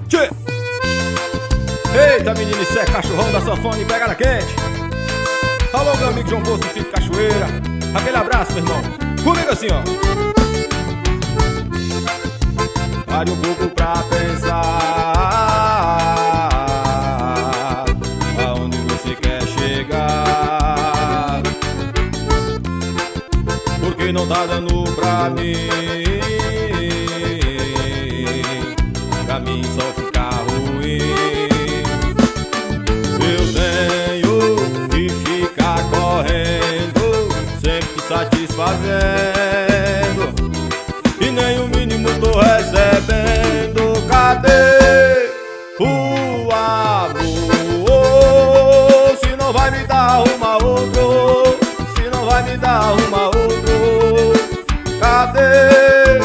Tchê! Eita, menino, isso é cachorrão da sanfona e pegada quente. Alô, meu amigo João Bosco, filho de Cachoeira. Aquele abraço, meu irmão. Comigo assim, ó. Pare um pouco pra pensar aonde você quer chegar, porque não tá dando pra mim. Pra mim só fica ruim. Eu tenho que ficar correndo, sempre te satisfazendo, e nem o mínimo tô recebendo. Cadê o amor? Se não vai me dar uma outro, se não vai me dar uma outro. Cadê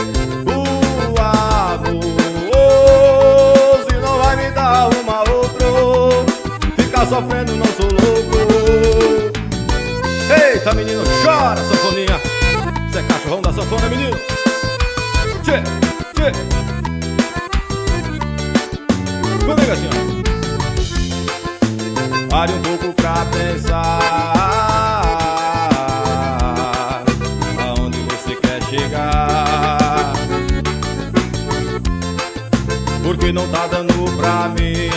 o amor? Se não vai me dar uma outro, ficar sofrendo não sou louco. Eita, menino, chora, sanfoninha. Cê é cachorrão da sanfona, menino. Tchê, tchê. Comigo assim, ó. Pare um pouco pra pensar aonde você quer chegar, porque não tá dando pra mim.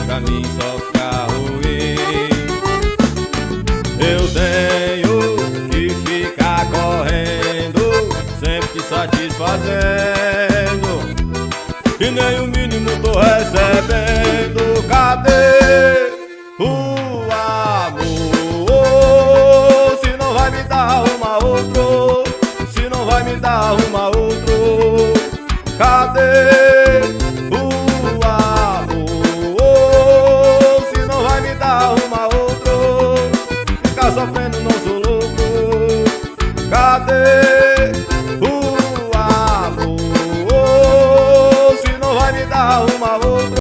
Pra mim só fica ruim. Eu tenho que ficar correndo, sempre te satisfazendo, e nem o mínimo tô recebendo. Cadê o amor? Se não vai me dar uma outro, se não vai me dar uma outro. Cadê